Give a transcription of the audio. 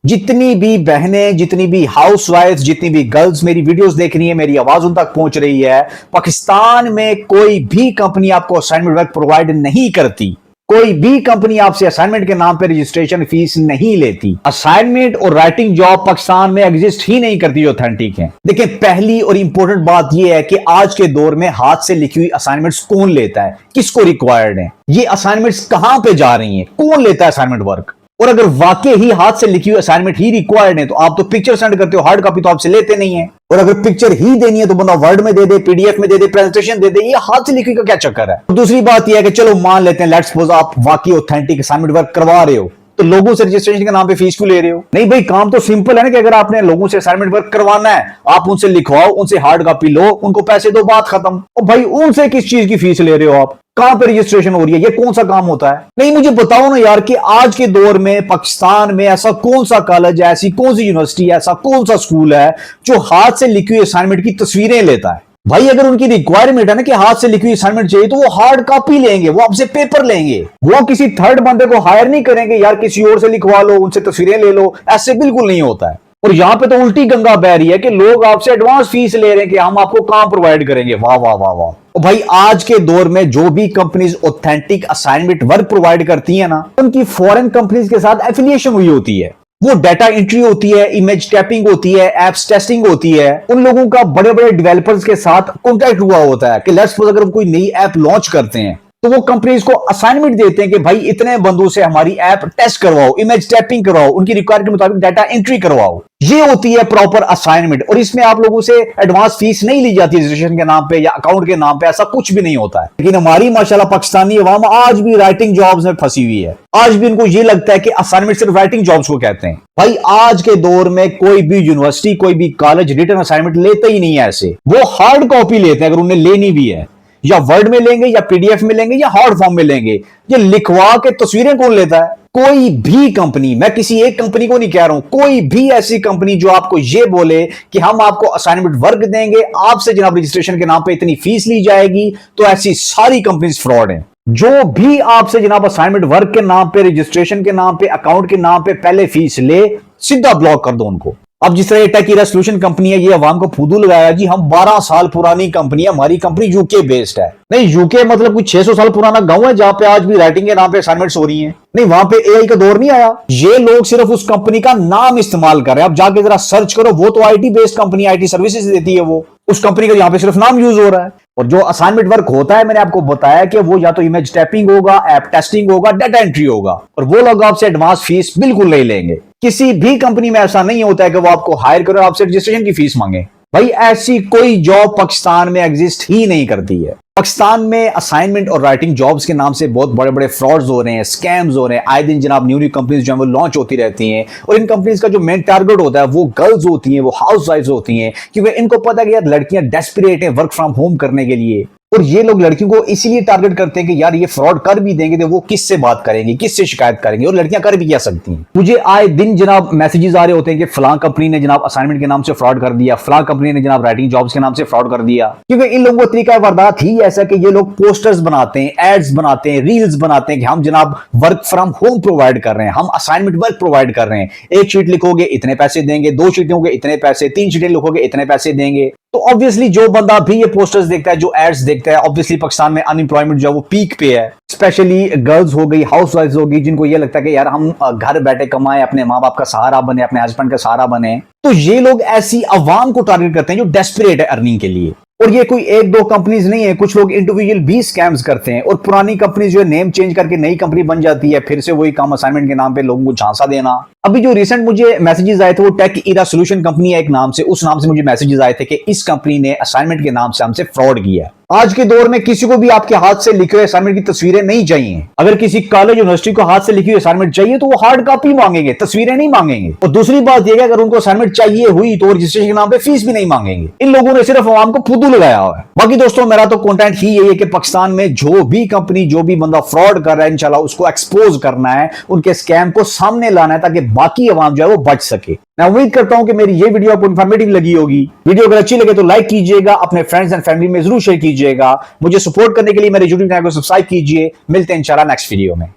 जितनी भी बहनें, जितनी भी हाउसवाइफ, जितनी भी गर्ल्स मेरी वीडियोस देख रही है, मेरी आवाज उन तक पहुंच रही है, पाकिस्तान में कोई भी कंपनी आपको असाइनमेंट वर्क प्रोवाइड नहीं करती। कोई भी कंपनी आपसे असाइनमेंट के नाम पे रजिस्ट्रेशन फीस नहीं लेती। असाइनमेंट और राइटिंग जॉब पाकिस्तान में एग्जिस्ट ही नहीं करती जो ऑथेंटिक है। देखिए, पहली और इंपॉर्टेंट बात यह है कि आज के दौर में हाथ से लिखी हुई असाइनमेंट्स कौन लेता है, किसको रिक्वायर्ड है, ये असाइनमेंट्स कहां पे जा रही हैं, कौन लेता है असाइनमेंट वर्क। और अगर वाकई ही हाथ से लिखी हुई असाइनमेंट ही रिक्वायर्ड है तो आप तो पिक्चर सेंड करते हो, हार्ड कॉपी तो आपसे लेते नहीं है। और अगर पिक्चर ही देनी है तो बंदा वर्ड में दे दे, पीडीएफ में दे दे, प्रेजेंटेशन दे दे, ये हाथ से लिखी का क्या चक्कर है। तो दूसरी बात यह है कि चलो मान लेते हैं, लेट्स सपोज आप वाकई ऑथेंटिक असाइनमेंट वर्क करवा रहे हो, तो लोगों से रजिस्ट्रेशन के नाम पे फीस क्यों ले रहे हो? नहीं भाई, काम तो सिंपल है ना कि अगर आपने लोगों से असाइनमेंट वर्क करवाना है, आप उनसे लिखवाओ, उनसे हार्ड कॉपी लो, उनको पैसे दो, बात खत्म। और भाई उनसे किस चीज की फीस ले रहे हो आप? कहां पे रजिस्ट्रेशन हो रही है? ये कौन सा काम होता है? नहीं, मुझे बताओ ना यार कि आज के दौर में पाकिस्तान में ऐसा कौन सा कॉलेज है, ऐसी कौन सी यूनिवर्सिटी है, ऐसा कौन सा स्कूल है जो हाथ से लिखी हुई असाइनमेंट की तस्वीरें लेता है? भाई अगर उनकी रिक्वायरमेंट है ना कि हाथ से लिखी हुई असाइनमेंट चाहिए, तो वो हार्ड कॉपी लेंगे, वो आपसे पेपर लेंगे, वो किसी थर्ड बंदे को हायर नहीं करेंगे यार किसी और से लिखवा लो, उनसे तस्वीरें ले लो। ऐसे बिल्कुल नहीं होता है। और यहां पे तो उल्टी गंगा बह रही है कि लोग आपसे एडवांस फीस ले रहे हैं कि हम आपको काम प्रोवाइड करेंगे। वाह वाह वाह वाह। और भाई आज के दौर में जो भी companies authentic assignment work provide करती है ना, उनकी फॉरेन कंपनीज के साथ एफिलिएशन हुई होती है। वो डाटा एंट्री होती है, इमेज टैपिंग होती है, एप्स टेस्टिंग होती है। उन लोगों का बड़े बड़े डेवलपर्स के साथ कॉन्टैक्ट हुआ होता है कि लेट्स सपोज अगर हम कोई नई ऐप लॉन्च करते हैं तो वो कंपनीज को असाइनमेंट देते हैं कि भाई इतने बंदों से हमारी ऐप टेस्ट करवाओ, इमेज टैपिंग करवाओ, उनकी रिक्वायरमेंट के मुताबिक डाटा एंट्री करवाओ। ये होती है प्रॉपर असाइनमेंट। और इसमें आप लोगों से एडवांस फीस नहीं ली जाती रजिस्ट्रेशन के नाम पे या अकाउंट के नाम पे, ऐसा कुछ भी नहीं होता है। लेकिन हमारी माशाल्लाह पाकिस्तानी अवाम आज भी राइटिंग जॉब्स में फंसी हुई है। आज भी उनको ये लगता है कि असाइनमेंट सिर्फ राइटिंग जॉब्स को कहते हैं। भाई आज के दौर में कोई भी यूनिवर्सिटी, कोई भी कॉलेज रिटन असाइनमेंट लेते ही नहीं है। ऐसे वो हार्ड कॉपी लेते हैं अगर उन्हें लेनी भी है, या वर्ड में लेंगे, या पीडीएफ में लेंगे, या हार्ड फॉर्म में लेंगे। ये लिखवा के तस्वीरें कौन लेता है? कोई भी कंपनी, मैं किसी एक कंपनी को नहीं कह रहा हूं, कोई भी ऐसी कंपनी जो आपको ये बोले कि हम आपको असाइनमेंट वर्क देंगे, आपसे जनाब रजिस्ट्रेशन के नाम पे इतनी फीस ली जाएगी, तो ऐसी सारी कंपनीज फ्रॉड हैं। जो भी आपसे जनाब असाइनमेंट वर्क के नाम पे, रजिस्ट्रेशन के नाम पे, अकाउंट के नाम पे पहले फीस ले, सीधा ब्लॉक कर दो उनको। अब जिस तरह ये टेक ईरा सॉल्यूशन कंपनी है, ये अवाम को फूदू लगाया जी, हम 12 साल पुरानी कंपनी है, हमारी कंपनी यूके बेस्ड है। नहीं, यूके मतलब कुछ 600 साल पुराना गांव है जहां पे आज भी राइटिंग के नाम पे असाइनमेंट्स हो रही हैं। नहीं, वहां पे एआई का दौर नहीं आया। ये लोग सिर्फ उस कंपनी का नाम इस्तेमाल कर रहे हैं। आप जाके जरा सर्च करो, वो तो IT based company, IT services देती है, वो उस कंपनी का यहां पे सिर्फ नाम यूज हो रहा है। और जो असाइनमेंट वर्क होता है, मैंने आपको बताया कि वो या तो इमेज टैपिंग होगा, ऐप टेस्टिंग होगा, डाटा एंट्री होगा, और वो लोग आपसे एडवांस फीस बिल्कुल नहीं लेंगे। किसी भी कंपनी में ऐसा नहीं होता है कि वो आपको हायर करे और आपसे रजिस्ट्रेशन की फीस मांगे। भाई ऐसी कोई जॉब पाकिस्तान में एग्जिस्ट ही नहीं करती है। पाकिस्तान में असाइनमेंट और राइटिंग जॉब्स के नाम से बहुत बड़े बड़े फ्रॉड्स हो रहे हैं, स्कैम्स हो रहे हैं। आए दिन जनाब न्यू कंपनीज जो है वो लॉन्च होती रहती हैं, और इन कंपनीज का जो मेन टारगेट होता है वो गर्ल्स होती हैं, वो हाउस वाइफ्स होती हैं, क्योंकि इनको पता है कि यार लड़कियां डेस्परेट हैं वर्क फ्रॉम होम करने के लिए। और ये लोग लड़कियों को इसीलिए टारगेट करते हैं कि यार ये फ्रॉड कर भी देंगे तो वो किससे बात करेंगे, किससे शिकायत करेंगे, और लड़कियां कर भी क्या सकती हैं। मुझे आए दिन जनाब मैसेजेस आ रहे होते हैं कि फलां कंपनी ने जनाब असाइनमेंट के नाम से फ्रॉड कर दिया, फलां कंपनी ने जनाब राइटिंग जॉब्स के नाम से फ्रॉड कर दिया। क्योंकि इन लोगों का तरीका वारदात ही ऐसा कि ये लोग पोस्टर्स बनाते हैं, एड्स बनाते हैं, रील्स बनाते हैं कि हम जनाब वर्क फ्रॉम होम प्रोवाइड कर रहे हैं, हम असाइनमेंट वर्क प्रोवाइड कर रहे हैं। एक शीट लिखोगे इतने पैसे देंगे, 2 शीटें होंगे इतने पैसे, 3 शीटें लिखोगे इतने पैसे देंगे। तो ऑब्वियसली जो बंदा भी ये पोस्टर्स देखता है, जो एड्स देखता है, ऑब्वियसली पाकिस्तान में अनएम्प्लॉयमेंट जो है वो पीक पे है। स्पेशली गर्ल्स हो गई, हाउस वाइफ्स हो गई, जिनको ये लगता है कि यार हम घर बैठे कमाए, अपने माँ बाप का सहारा बने, अपने हस्बैंड का सहारा बने। तो ये लोग ऐसी अवाम को टारगेट करते हैं जो डेस्परेट है अर्निंग के लिए। और ये कोई एक दो कंपनीज नहीं है, कुछ लोग इंडिविजुअल भी स्कैम्स करते हैं। और पुरानी कंपनी जो है नेम चेंज करके नई कंपनी बन जाती है, फिर से वही काम असाइनमेंट के नाम पे लोगों को झांसा देना। अभी जो रिसेंट मुझे मैसेजेस आए थे वो टेक ईरा सॉल्यूशन कंपनी है एक नाम से, उस नाम से मुझे मैसेजेस आए थे कि इस कंपनी ने असाइनमेंट के नाम से हमसे फ्रॉड किया। आज के दौर में किसी को भी आपके हाथ से लिखे हुए असाइनमेंट की तस्वीरें नहीं चाहिए। अगर किसी कॉलेज यूनिवर्सिटी को हाथ से लिखी हुई असाइनमेंट चाहिए तो वो हार्ड कॉपी मांगेंगे, तस्वीरें नहीं मांगेंगे। और दूसरी बात यह है अगर उनको असाइनमेंट चाहिए हुई तो रजिस्ट्रेशन के नाम पे फीस भी नहीं मांगेंगे। इन लोगों ने सिर्फ अवाम को फुद्दू लगाया हुआ है। बाकी दोस्तों मेरा तो कंटेंट ही यही है कि पाकिस्तान में जो भी कंपनी, जो भी बंदा फ्रॉड कर रहा है, इंशाल्लाह उसको एक्सपोज करना है, उनके स्कैम को सामने लाना है, ताकि बाकी अवाम जो है वो बच सके। मैं उम्मीद करता हूं कि मेरी ये वीडियो आपको इन्फॉर्मेटिव लगी होगी। वीडियो अगर अच्छी लगे तो लाइक कीजिएगा, अपने फ्रेंड्स एंड फैमिली में जरूर शेयर कीजिएगा। मुझे सपोर्ट करने के लिए मेरे यूट्यूब चैनल को सब्सक्राइब कीजिए। मिलते हैं इंशाल्लाह नेक्स्ट वीडियो में।